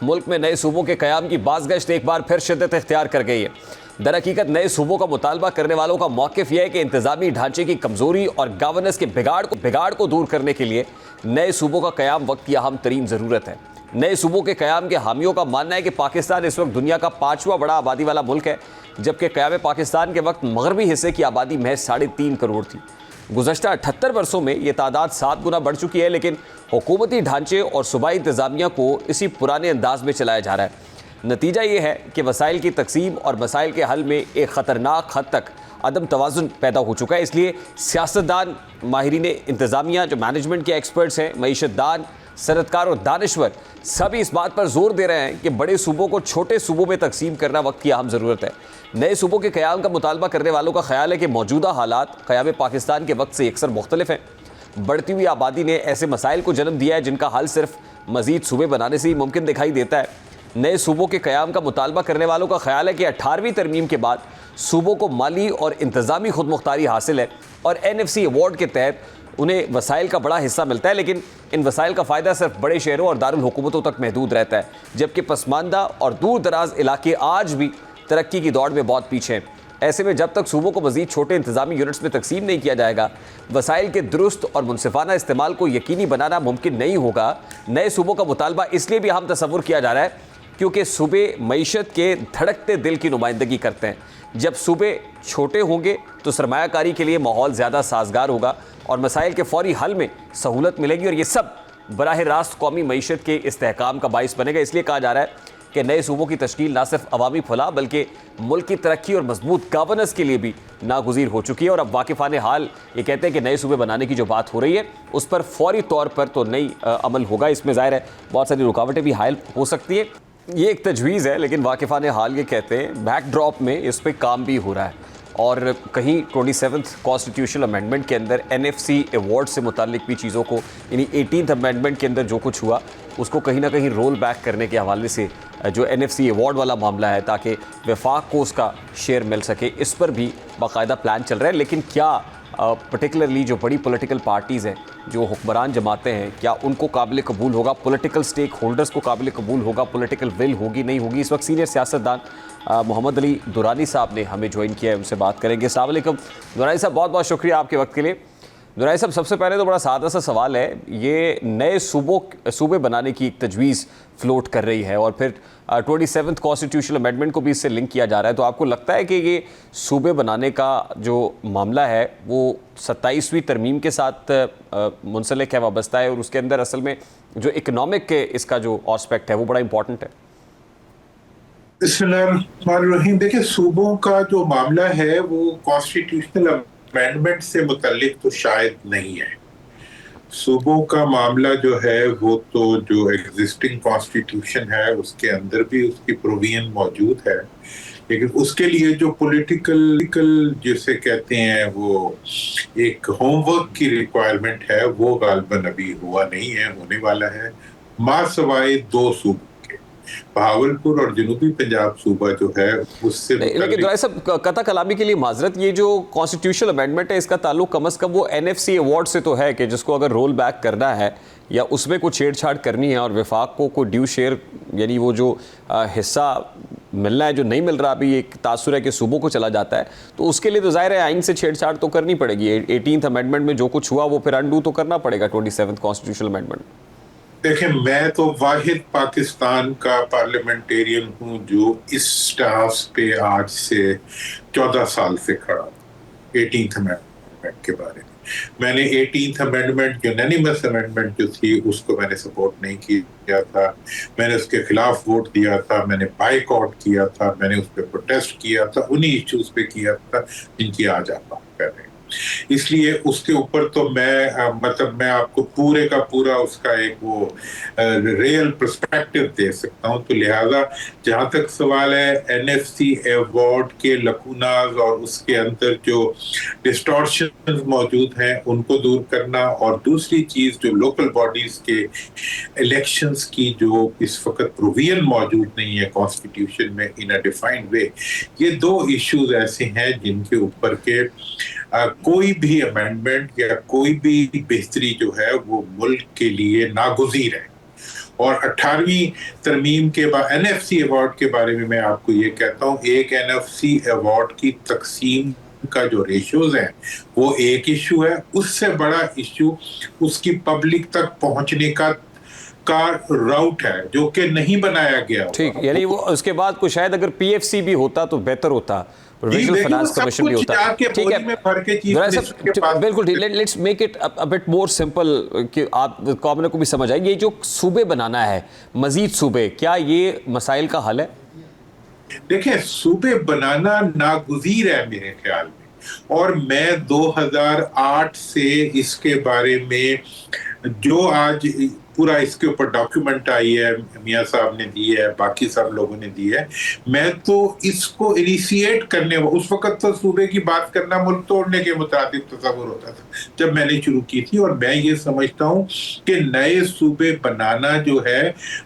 मुल्क में नए सूबों के क़याम की बाज़गश्त एक बार फिर शिद्दत इख्तियार कर गई है। दरहकीकत नए सूबों का मुतालबा करने वालों का मौक़िफ़ यह है कि इंतज़ामी ढांचे की कमज़ोरी और गवर्नेंस के बिगाड़ को दूर करने के लिए नए सूबों का क़याम वक्त की अहम तरीन ज़रूरत है। नए सूबों के क़याम के हामियों का मानना है कि पाकिस्तान इस वक्त दुनिया का 5वां बड़ा आबादी वाला मुल्क है, जबकि क़याम पाकिस्तान के वक्त मगरबी हिस्से की आबादी महज 3.5 करोड़ थी। गुज़श्ता 78 वर्षों में ये तादाद 7 गुना बढ़ चुकी है, लेकिन हुकूमती ढांचे और सूबाई इंतज़ामिया को इसी पुराने अंदाज में चलाया जा रहा है। नतीजा ये है कि वसाइल की तकसीम और मसाइल के हल में एक ख़तरनाक हद तक अदम तवाज़ुन पैदा हो चुका है। इसलिए सियासतदान, माहिरीन इंतज़ामिया, जो मैनेजमेंट के एक्सपर्ट्स हैं, मईशतदान, सनतकार और दानिश्वर सभी इस बात पर जोर दे रहे हैं कि बड़े सूबों को छोटे सूबों में तकसीम करना वक्त की अहम ज़रूरत है। नए सूबों के क़याम का मुतालबा करने वालों का ख्याल है कि मौजूदा हालात क़याम पाकिस्तान के वक्त से अक्सर मुख्तलिफ हैं। बढ़ती हुई आबादी ने ऐसे मसाइल को जन्म दिया है जिनका हल सिर्फ मज़ीद सूबे बनाने से ही मुमकिन दिखाई देता है। नए सूबों के क़याम का मुतालबा करने वालों का ख्याल है कि 18वीं तरमीम के बाद सूबों को माली और इंतज़ामी खुद मुख्तारी हासिल है और NFC अवार्ड के तहत उन्हें वसाइल का बड़ा हिस्सा मिलता है, लेकिन इन वसाइल का फ़ायदा सिर्फ बड़े शहरों और दारुल हुकूमतों तक महदूद रहता है, जबकि पसमानदा और दूर दराज इलाके आज भी तरक्की की दौड़ में बहुत पीछे हैं। ऐसे में जब तक सूबों को मज़ीद छोटे इंतज़ामी यूनिट्स में तकसीम नहीं किया जाएगा, वसाइल के दुरुस्त और मुनसिफाना इस्तेमाल को यकीनी बनाना मुमकिन नहीं होगा। नए सूबों का मुतालबा इसलिए भी अहम तसव्वुर किया जा रहा है क्योंकि सूबे मईशत के धड़कते दिल की नुमाइंदगी करते हैं। जब सूबे छोटे होंगे तो सरमायाकारी के लिए माहौल ज़्यादा साजगार होगा और मसाइल के फौरी हल में सहूलत मिलेगी, और ये सब बराह रास्त कौमी मईशत के इस्तेहकाम का बाइस बनेगा। इसलिए कहा जा रहा है कि नए सूबों की तश्कील ना सिर्फ अवामी फलाह बल्कि मुल्क की तरक्की और मजबूत गवर्नेंस के लिए भी नागुज़ीर हो चुकी है। और अब वाकिफ़ान हाल ये कहते हैं कि नए सूबे बनाने की जो बात हो रही है उस पर फौरी तौर पर तो नहीं अमल होगा। इसमें ज़ाहिर है बहुत सारी रुकावटें भी हायल हो सकती है। ये एक तजवीज़ है, लेकिन वाकिफ़ान हाल ये कहते हैं बैकड्रॉप में इस पर काम भी हो रहा है और कहीं 27th कॉन्स्टिट्यूशनल अमेंडमेंट के अंदर NFC अवार्ड से मुतालिक भी चीज़ों को, यानी 18th अमेंडमेंट के अंदर जो कुछ हुआ उसको कहीं ना कहीं रोल बैक करने के हवाले से जो NFC अवार्ड वाला मामला है ताकि वफाक को उसका शेयर मिल सके, इस पर भी बाकायदा प्लान चल रहा है। लेकिन क्या पर्टिकुलरली जो बड़ी पॉलिटिकल पार्टीज़ हैं, जो हुक्मरान जमातें हैं, क्या उनको काबिल कबूल होगा, पॉलिटिकल स्टेक होल्डर्स को काबिल कबूल होगा, पॉलिटिकल विल होगी नहीं होगी? इस वक्त सीनियर सियासतदान मोहम्मद अली दुरानी साहब ने हमें ज्वाइन किया है, उनसे बात करेंगे। अस्सलाम वालेकुम दुरानी साहब, बहुत बहुत शुक्रिया आपके वक्त के लिए। दुरानी साहब, सबसे पहले तो बड़ा सादा सा सवाल है, ये नए सूबे बनाने की एक तजवीज़ फ्लोट कर रही है और फिर 27th कॉन्स्टिट्यूशनल अमेंडमेंट को भी इससे लिंक किया जा रहा है, तो आपको लगता है कि ये सूबे बनाने का जो मामला है वो 27वीं तरमीम के साथ मुंसलिक है, वाबस्ता है, और उसके अंदर असल में जो इकनॉमिक इसका जो एस्पेक्ट है वो बड़ा इंपॉर्टेंट है? बिस्मिल्लाहिर्रहमानिर्रहीम। देखिए, सूबों का जो मामला है वो कॉन्स्टिट्यूशनल अमेंडमेंट से मुतल्लिक तो शायद नहीं है। सूबों का मामला जो है वो तो जो एग्जिस्टिंग कॉन्स्टिट्यूशन है उसके अंदर भी उसकी प्रोविजन मौजूद है, लेकिन उसके लिए जो पॉलिटिकल जिसे कहते हैं वो एक होमवर्क की रिक्वायरमेंट है वो गालबन अभी हुआ नहीं है, होने वाला है। मासवाए 2 सूबों, बहावलपुर और जनूबी पंजाब सूबा जो है उससे। लेकिन दुरानी साहब, कता कलामी के लिए माजरत, ये जो कॉन्स्टिट्यूशनल अमेंडमेंट है इसका ताल्लुक कम अज़ कम वो NFC अवार्ड से तो है कि जिसको अगर रोल बैक करना है या उसमें कुछ छेड़छाड़ करनी है और वफाक को कोई ड्यू शेयर, यानी वो जो हिस्सा मिलना है जो नहीं मिल रहा, अभी एक तासुर है कि सूबों को चला जाता है, तो उसके लिए तो ज़ाहिर है आइन से छेड़छाड़ तो करनी पड़ेगी। 18th अमेंडमेंट में जो कुछ हुआ वो फिर अनडू तो करना पड़ेगा 27th कॉन्स्टिट्यूशनल अमेंडमेंट। देखें, मैं तो वाहिद पाकिस्तान का पार्लियामेंटेरियन हूँ जो इस स्टाफ पे आज से 14 साल से खड़ा 18th अमेंडमेंट के बारे में। मैंने 18th अमेंडमेंट, यूनानिमस अमेंडमेंट जो थी, उसको मैंने सपोर्ट नहीं किया था, मैंने उसके खिलाफ वोट दिया था, मैंने बाइकआउट किया था, मैंने उस पर प्रोटेस्ट किया था, उन्हीं इश्यूज पे किया था जिनकी आज आप बात कर रहे हैं। इसलिए उसके ऊपर तो मैं आपको पूरे का पूरा उसका एक वो रियल पर्सपेक्टिव दे सकता हूं। तो लिहाजा जहां तक सवाल है NFC अवार्ड के लकूनाज और उसके अंदर जो डिस्टॉर्शन मौजूद हैं उनको दूर करना, और दूसरी चीज जो लोकल बॉडीज के इलेक्शंस की जो इस वक्त प्रोविजन मौजूद नहीं है कॉन्स्टिट्यूशन में इन अ डिफाइंड वे, ये 2 इश्यूज ऐसे हैं जिनके ऊपर के कोई भी अमेंडमेंट या कोई भी बेहतरी जो है वो मुल्क के लिए नागुज़ीर है। और 18वीं तरमीम के बाद एनएफसी अवार्ड के बारे में मैं आपको ये कहता हूं, एक एनएफसी अवार्ड की तकसीम का जो रेशियोज है वो एक इशू है, उससे बड़ा इशू उसकी पब्लिक तक पहुंचने का राउट है जो कि नहीं बनाया गया। ठीक, यानी वो उसके बाद कुछ शायद अगर पीएफसी भी होता तो बेहतर होता, प्रोविजनल फाइनेंस कमीशन भी होता। ठीक है, बिल्कुल ठीक। Let's make it a bit more simple कि आप कॉमनर को भी समझ आए। ये जो सूबे बनाना है, मजीद सूबे, क्या ये मसाइल का हल है? देखिए, सूबे बनाना नागुज़ीर है मेरे ख्याल में, और मैं 2008 से इसके बारे में जो आज पूरा इसके ऊपर डॉक्यूमेंट आई है, मियां साहब ने दी है, बाकी सब लोगों ने दी है, मैं तो इसको इनिशिएट करने, उस वक्त तो सूबे की बात करना मुल्क तोड़ने के मुताबिक तस्वुर होता था जब मैंने शुरू की थी, और मैं ये समझता हूं कि नए सूबे बनाना जो है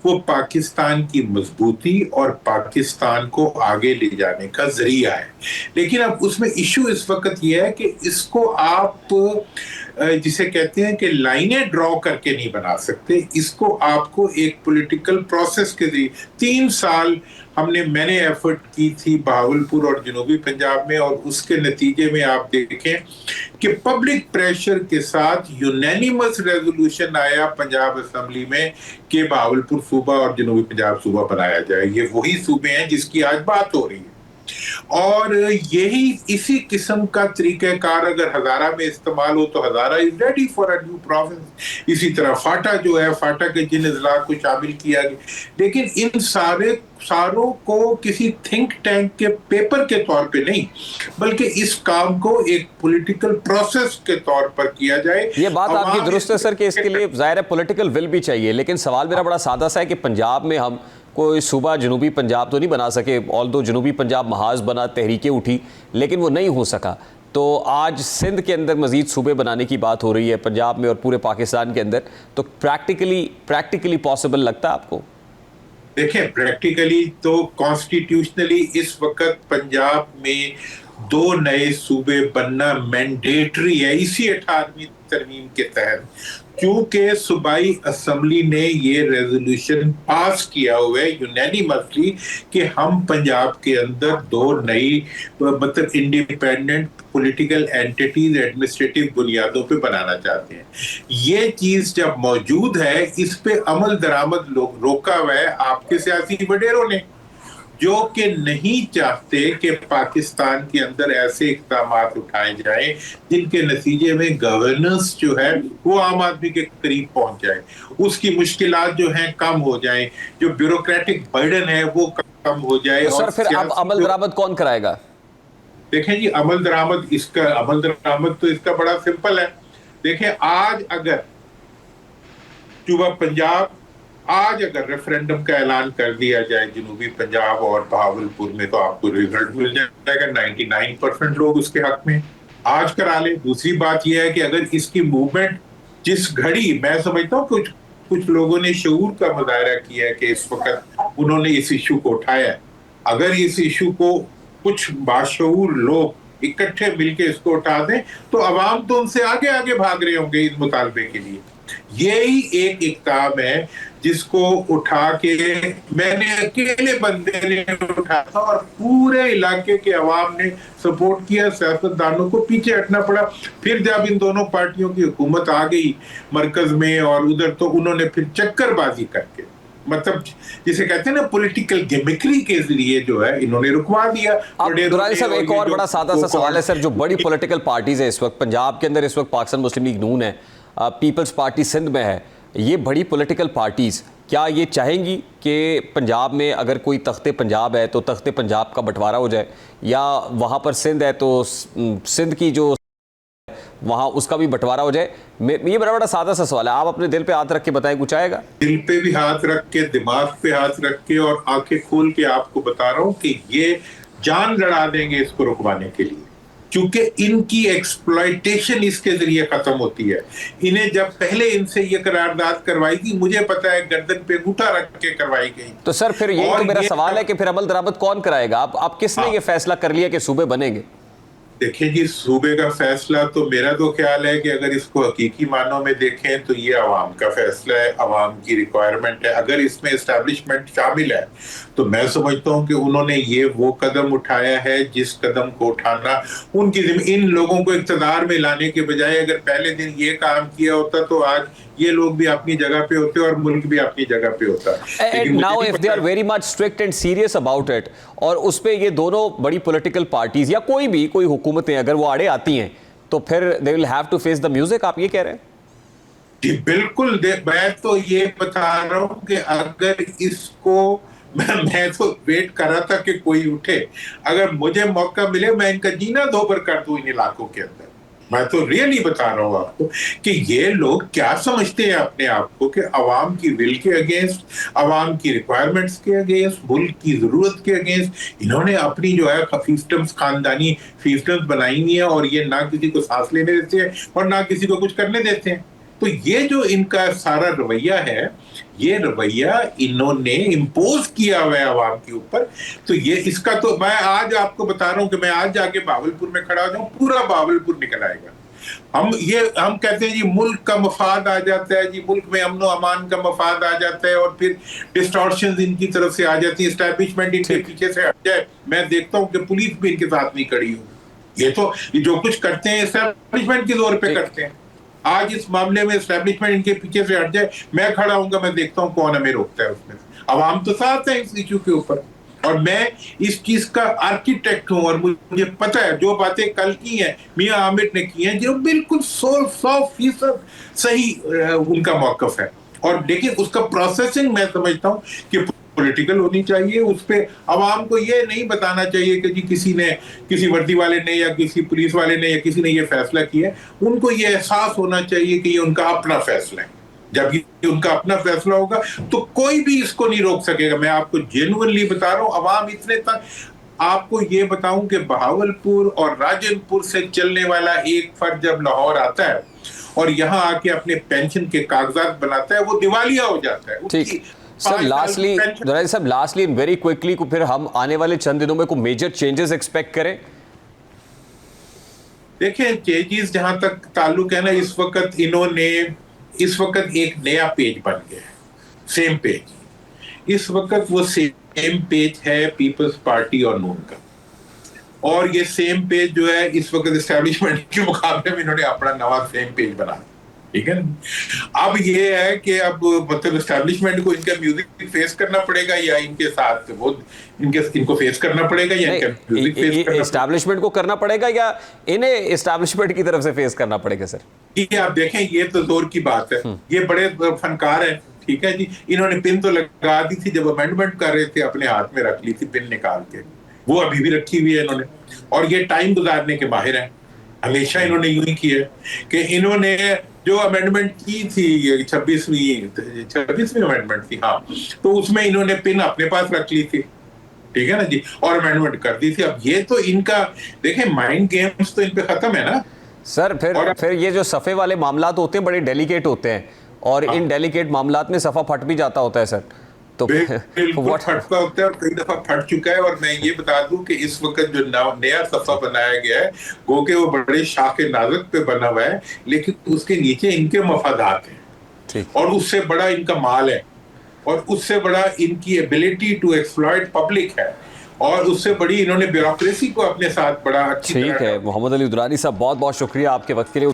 वो पाकिस्तान की मजबूती और पाकिस्तान को आगे ले जाने का जरिया है। लेकिन अब उसमें इशू इस वक्त ये है कि इसको आप जिसे कहते हैं कि लाइनें ड्रॉ करके नहीं बना सकते, इसको आपको एक पॉलिटिकल प्रोसेस के जरिए 3 साल मैंने एफर्ट की थी बहावलपुर और जनूबी पंजाब में, और उसके नतीजे में आप देखें कि पब्लिक प्रेशर के साथ यूनैनिमस रेजोल्यूशन आया पंजाब असेंबली में कि बहावलपुर सूबा और जनूबी पंजाब सूबा बनाया जाए। ये वही सूबे हैं जिसकी आज बात हो रही है, और यही इसी किस्म का तरीक़ाकार अगर हजारा में इस्तेमाल हो तो Hazara is ready for a new province. इसी तरह फाटा जो है, फाटा के जिन अजला को शामिल किया गया, लेकिन इन सारों को किसी थिंक टैंक के पेपर के तौर पे नहीं, बल्कि इस काम को एक पॉलिटिकल प्रोसेस के तौर पर किया जाए। ये बात आपकी दुरुस्त है सर कि इसके लिए जाहिर है पॉलिटिकल विल भी चाहिए, लेकिन सवाल मेरा बड़ा सादा सा है कि पंजाब में हम कोई सूबा जनूबी पंजाब तो नहीं बना सके, ऑल्दो जनूबी पंजाब महाज बना, तहरीकें उठी, लेकिन वो नहीं हो सका। तो आज सिंध के अंदर मजीद सूबे बनाने की बात हो रही है, पंजाब में और पूरे पाकिस्तान के अंदर, तो प्रैक्टिकली पॉसिबल लगता है आपको? देखें, प्रैक्टिकली तो कॉन्स्टिट्यूशनली इस वक्त पंजाब में 2 नए सूबे बनना मैंडेटरी है इसी 18वीं तरमीम के तहत, क्योंकि सूबाई असेंबली ने ये रेजोल्यूशन पास किया हुआ है यूनैनिमसली कि हम पंजाब के अंदर 2 नई मतलब इंडिपेंडेंट पॉलिटिकल एंटिटीज एडमिनिस्ट्रेटिव बुनियादों पे बनाना चाहते हैं। ये चीज जब मौजूद है, इस पे अमल दरामद रोका हुआ है आपके सियासी वडेरों ने, जो कि नहीं चाहते कि पाकिस्तान के अंदर ऐसे इक़दाम उठाए जाएं जिनके नतीजे में गवर्नेंस जो है वो आम आदमी के करीब पहुंच जाए, उसकी मुश्किलात जो हैं कम हो जाएं, जो ब्यूरोक्रेटिक बर्डन है वो कम हो जाए। तो सर फिर अब अमल दरामद कौन कराएगा? देखें जी, अमल दरामद तो इसका बड़ा सिंपल है। देखें, आज अगर सूबा पंजाब अगर रेफरेंडम का ऐलान कर दिया जाए जनूबी पंजाब और बहावलपुर में, तो आपको रिजल्ट मिल जाएगा। 99% लोग उसके हक में आज करा ले। दूसरी बात यह है कि अगर इसकी मूवमेंट जिस घड़ी, मैं समझता हूँ कुछ लोगों ने शऊर का मुजाहरा किया है कि इस वक्त उन्होंने इस इशू को उठाया है, अगर इस इशू को कुछ बाशऊर लोग इकट्ठे मिलकर इसको उठा दें तो अवाम तो उनसे आगे आगे भाग रहे होंगे इस मुतालबे के लिए। यही एक इक़दाम है जिसको उठा के मैंने अकेले बंदे ने उठाया था और पूरे इलाके के अवाम ने सपोर्ट किया, सियासतदानों को पीछे हटना पड़ा। फिर जब इन दोनों पार्टियों की हुकूमत आ गई मरकज में और उधर, तो उन्होंने फिर चक्करबाजी करके, मतलब जिसे कहते हैं ना पॉलिटिकल गिमिक्री के जरिए जो है इन्होंने रुकवा दिया। दुरानी साहब, एक और बड़ा सादा सा सवाल है सर, जो बड़ी पॉलिटिकल पार्टीज है इस वक्त पंजाब के अंदर, इस वक्त पाकिस्तान मुस्लिम लीग नून है, पीपल्स पार्टी सिंध में है, ये बड़ी पॉलिटिकल पार्टीज क्या ये चाहेंगी कि पंजाब में अगर कोई तख्ते पंजाब है तो तख्ते पंजाब का बंटवारा हो जाए, या वहाँ पर सिंध है तो सिंध की जो वहाँ उसका भी बंटवारा हो जाए? ये बड़ा सादा सा सवाल है, आप अपने दिल पे हाथ रख के बताएं, कुछ आएगा? दिल पे भी हाथ रख के, दिमाग पे हाथ रख के और आंखें खोल के आपको बता रहा हूँ कि ये जान लड़ा देंगे इसको रुकवाने के लिए, क्योंकि इनकी एक्सप्लॉयटेशन इसके जरिए खत्म होती है। इन्हें जब पहले इनसे ये करारदाद करवाई थी, मुझे पता है गर्दन पे अंगूठा रख के करवाई गई। तो सर फिर ये तो मेरा सवाल है कि फिर अमल दरामद कौन कराएगा? आप किसने ये फैसला कर लिया कि सूबे बनेंगे? देखिए जी, सूबे का फैसला तो मेरा तो ख्याल है कि अगर इसको हकीकी मानों में देखें तो ये अवाम का फैसला है, अवाम की रिक्वायरमेंट है। अगर इसमें एस्टैब्लिशमेंट शामिल है तो मैं समझता हूं कि उन्होंने ये वो कदम उठाया है जिस कदम को उठाना उनकी इन लोगों को इक़्तिदार में लाने के बजाय अगर पहले दिन ये काम किया होता तो आज ये लोग भी अपनी जगह पे होते और मुल्क भी अपनी जगह पे होता। And now if they are very much strict and serious about it, और उस पे ये दोनों बड़ी पॉलिटिकल पार्टीज या कोई हुकूमतें अगर वो आड़े आती हैं तो फिर they will have to face the music, आप ये कह रहे हैं? जी बिल्कुल। मैं तो ये बता रहा हूँ कि अगर इसको मैं तो वेट कर रहा था कि कोई उठे, अगर मुझे मौका मिले मैं इनका जीना धोबर कर दूं इन इलाकों के अंदर। मैं तो रियली बता रहा हूँ आपको कि ये लोग क्या समझते हैं अपने आप को कि अवाम की विल के अगेंस्ट, अवाम की रिक्वायरमेंट्स के अगेंस्ट, मुल्क की जरूरत के अगेंस्ट इन्होंने अपनी जो है फिफ्टम्स, खानदानी फिफ्टम्स बनाई हुई है और ये ना किसी को सांस लेने देते हैं और ना किसी को कुछ करने देते हैं। तो ये जो इनका सारा रवैया है, ये रवैया इन्होंने इम्पोज किया हुआ है अवाम के ऊपर। तो ये इसका तो मैं आज आपको बता रहा हूं कि मैं आज जाके बावलपुर में खड़ा हो जाऊं, पूरा बावलपुर निकल आएगा। हम कहते हैं जी मुल्क का मफाद आ जाता है, जी मुल्क में अमन अमान का मफाद आ जाता है और फिर डिस्टॉर्शंस इनकी तरफ से आ जाती है, एस्टैब्लिशमेंट इनके पीछे से हट जाए। मैं देखता हूं कि पुलिस भी इनके साथ नहीं खड़ी हो। ये तो जो कुछ करते हैं एस्टैब्लिशमेंट के जोर पे करते हैं। आज इस मामले में एस्टैब्लिशमेंट इनके पीछे से हट जाए, मैं खड़ा हूंगा, मैं देखता हूं कौन हमें रोकता है उसमें। अवाम तो साथ है इस इशू के ऊपर और मैं इस चीज का आर्किटेक्ट हूं और मुझे पता है जो बातें कल की हैं मियां आमिर ने की हैं जो बिल्कुल 100% सही उनका मौकफ है। और देखिए उसका प्रोसेसिंग मैं समझता हूं कि पॉलिटिकल होनी चाहिए। उस पे अवाम को ये नहीं बताना चाहिए कि जी किसी वर्दी वाले ने या किसी पुलिस वाले ने या किसी ने ये फैसला किया है। उनको ये एहसास होना चाहिए कि ये उनका अपना फैसला है। जब ये उनका अपना फैसला होगा तो कोई भी इसको नहीं रोक सकेगा। मैं आपको जेन्युइनली बता रहा हूं, अवाम इतने तक आपको ये बताऊं कि बहावलपुर और राजनपुर से चलने वाला एक फर्द जब लाहौर आता है और यहाँ आके अपने पेंशन के कागजात बनाता है, वो दिवालिया हो जाता है। सर लास्टली वेरी क्विकली को फिर हम आने वाले चंद दिनों में कोई मेजर चेंजेस एक्सपेक्ट करें? देखिए चेंजेस जहां तक ताल्लुक है ना, इस वक्त एक नया पेज बन गया है, सेम पेज। इस वक्त वो सेम पेज है पीपल्स पार्टी और नून का, और ये सेम पेज जो है इस वक्त एस्टैब्लिशमेंट के मुकाबले में इन्होंने अपना नवा सेम पेज बना, ठीक है। अब ये है कि अब मतलब एस्टैब्लिशमेंट को इनका म्यूजिक फेस करना पड़ेगा या इनके साथ वो इनको फेस करना पड़ेगा या इनका म्यूजिक फेस करना, एस्टैब्लिशमेंट को करना पड़ेगा या इन्हें एस्टैब्लिशमेंट की तरफ से फेस करना पड़ेगा? सर ये आप देखें, ये तो जोर की बात है। ये बड़े फनकार हैं, ठीक है जी। इन्होंने पिन तो लगा दी थी जब अमेंडमेंट कर रहे थे, अपने हाथ में रख ली थी पिन निकाल के, वो अभी भी रखी हुई है इन्होंने। और ये टाइम गुजारने के माहिर हैं, हमेशा इन्होंने यूं ही किया कि इन्होंने जो अमेंडमेंट की थी 26वीं अमेंडमेंट थी, हाँ, तो उसमें इन्होंने पिन अपने पास रख ली थी, ठीक है ना जी, और अमेंडमेंट कर दी थी। अब ये तो इनका देखें माइंड गेम्स तो इन पे खत्म है ना सर। फिर ये जो सफ़े वाले मामलात होते हैं बड़े डेलिकेट होते हैं और इन डेलिकेट मामलात में सफ़ा फट भी जाता होता है सर। तो बिल्कुल फटता होता है और कई दफा फट चुका है। और मैं ये बता दूं कि इस वक्त जो नया सफा बनाया गया है वो के वो बड़े शाखे नाजुक पे बना हुआ है, लेकिन उसके नीचे इनके मफादात हैं और उससे बड़ा इनका माल है और उससे बड़ा इनकी एबिलिटी टू एक्सप्लॉइट पब्लिक है और उससे बड़ी इन्होंने ब्यूरोक्रेसी को अपने साथ बड़ा अच्छी। ठीक है मोहम्मद अली दुरानी साहब, बहुत बहुत शुक्रिया आपके वक्त के लिए।